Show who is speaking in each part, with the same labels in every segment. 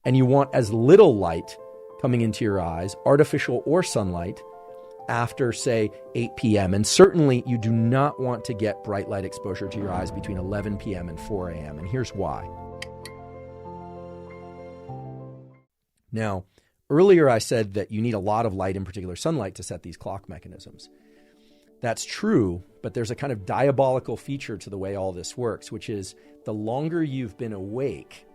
Speaker 1: And you want as little light coming into your eyes, artificial or sunlight, after, say, 8 p.m. And certainly you do not want to get bright light exposure to your eyes between 11 p.m. and 4 a.m. And here's why. Now, earlier I said that you need a lot of light, in particular sunlight, to set these clock mechanisms. That's true, but there's a kind of diabolical feature to the way all this works, which is the longer you've been awake,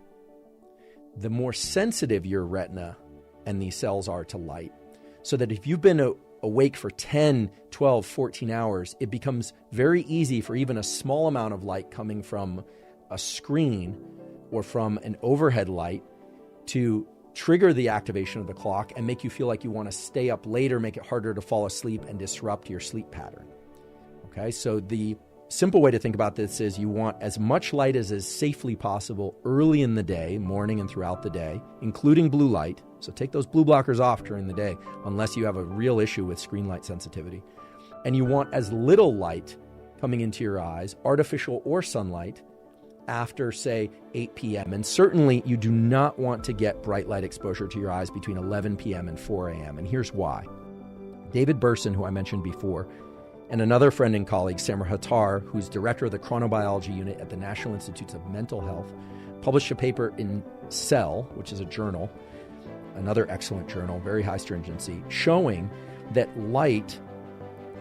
Speaker 1: the more sensitive your retina and these cells are to light. So that if you've been awake for 10, 12, 14 hours, it becomes very easy for even a small amount of light coming from a screen or from an overhead light to trigger the activation of the clock and make you feel like you want to stay up later, make it harder to fall asleep and disrupt your sleep pattern. Okay, so the simple way to think about this is you want as much light as is safely possible early in the day, morning and throughout the day, including blue light. So take those blue blockers off during the day unless you have a real issue with screen light sensitivity. And you want as little light coming into your eyes, artificial or sunlight, after, say, 8 p.m. And certainly you do not want to get bright light exposure to your eyes between 11 p.m. and 4 a.m. And here's why. David Burson, who I mentioned before, and another friend and colleague, Samar Hattar, who's director of the chronobiology unit at the National Institutes of Mental Health, published a paper in Cell, which is a journal, another excellent journal, very high stringency, showing that light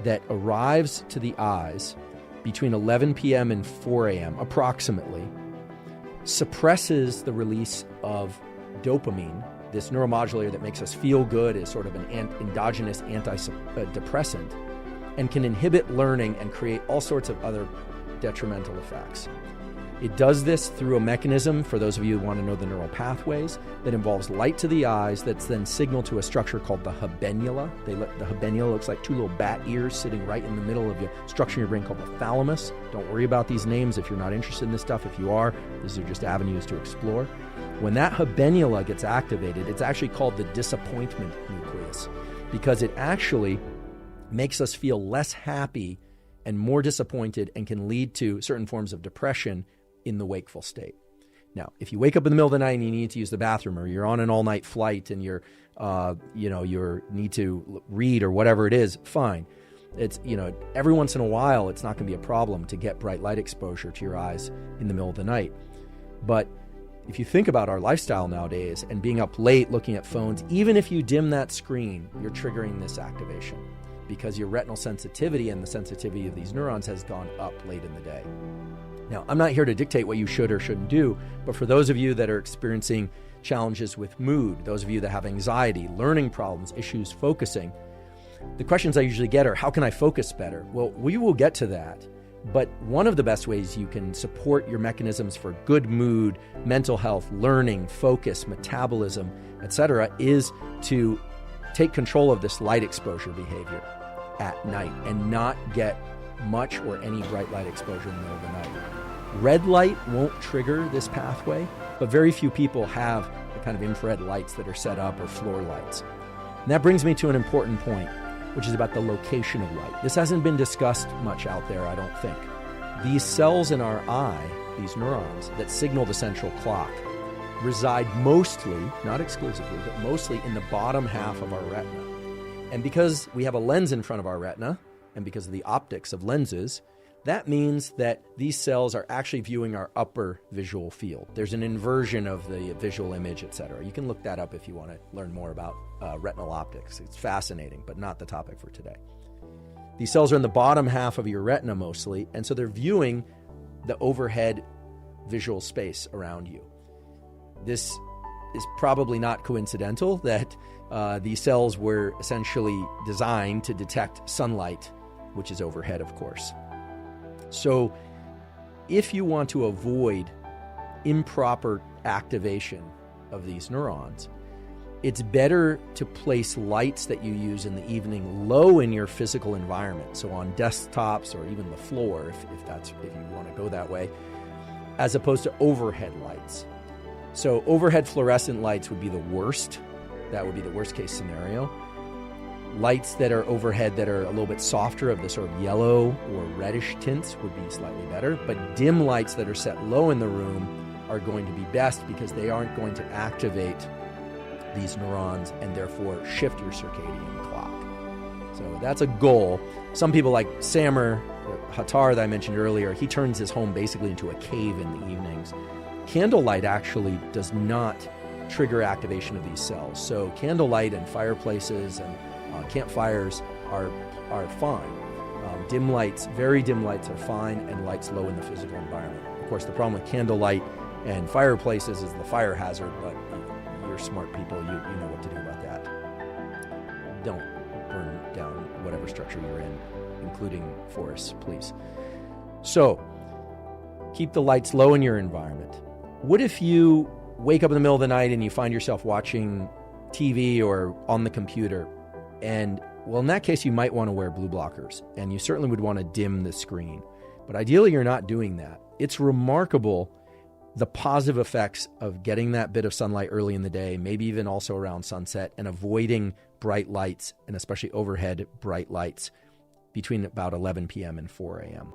Speaker 1: that arrives to the eyes between 11 p.m. and 4 a.m. approximately suppresses the release of dopamine, this neuromodulator that makes us feel good, is sort of an endogenous antidepressant, and can inhibit learning and create all sorts of other detrimental effects. It does this through a mechanism, for those of you who want to know the neural pathways, that involves light to the eyes that's then signaled to a structure called the habenula. The habenula looks like two little bat ears sitting right in the middle of the structure in your brain called the thalamus. Don't worry about these names if you're not interested in this stuff. If you are, these are just avenues to explore. When that habenula gets activated, it's actually called the disappointment nucleus, because it actually makes us feel less happy and more disappointed and can lead to certain forms of depression in the wakeful state. Now, if you wake up in the middle of the night and you need to use the bathroom, or you're on an all-night flight and you need to read or whatever it is, fine. It's, every once in a while, it's not going to be a problem to get bright light exposure to your eyes in the middle of the night. But if you think about our lifestyle nowadays and being up late looking at phones, even if you dim that screen, you're triggering this activation because your retinal sensitivity and the sensitivity of these neurons has gone up late in the day. Now, I'm not here to dictate what you should or shouldn't do, but for those of you that are experiencing challenges with mood, those of you that have anxiety, learning problems, issues focusing, the questions I usually get are, how can I focus better? Well, we will get to that, but one of the best ways you can support your mechanisms for good mood, mental health, learning, focus, metabolism, etc., is to take control of this light exposure behavior at night and not get much or any bright light exposure in the middle of the night. Red light won't trigger this pathway, but very few people have the kind of infrared lights that are set up or floor lights. And that brings me to an important point, which is about the location of light. This hasn't been discussed much out there, I don't think. These cells in our eye, these neurons that signal the central clock, reside mostly, not exclusively, but mostly in the bottom half of our retina. And because we have a lens in front of our retina, and because of the optics of lenses, that means that these cells are actually viewing our upper visual field. There's an inversion of the visual image, etc. You can look that up if you want to learn more about retinal optics. It's fascinating, but not the topic for today. These cells are in the bottom half of your retina mostly, and so they're viewing the overhead visual space around you. This is probably not coincidental that these cells were essentially designed to detect sunlight, which is overhead, of course. So if you want to avoid improper activation of these neurons, it's better to place lights that you use in the evening low in your physical environment, so on desktops or even the floor, if you want to go that way, as opposed to overhead lights. So overhead fluorescent lights would be the worst. That would be the worst case scenario. Lights that are overhead that are a little bit softer, of the sort of yellow or reddish tints, would be slightly better. But dim lights that are set low in the room are going to be best because they aren't going to activate these neurons and therefore shift your circadian clock. So that's a goal. Some people like Samer Hattar that I mentioned earlier, he turns his home basically into a cave in the evenings. Candlelight actually does not trigger activation of these cells. So candlelight and fireplaces and campfires are fine. Dim lights, very dim lights are fine, and lights low in the physical environment. Of course, the problem with candlelight and fireplaces is the fire hazard, but you're smart people, you know what to do about that. Don't burn down whatever structure you're in, including forests, please. So, keep the lights low in your environment. What if you wake up in the middle of the night and you find yourself watching TV or on the computer? And, well, in that case, you might want to wear blue blockers, and you certainly would want to dim the screen. But ideally, you're not doing that. It's remarkable the positive effects of getting that bit of sunlight early in the day, maybe even also around sunset, and avoiding bright lights, and especially overhead bright lights, between about 11 p.m. and 4 a.m.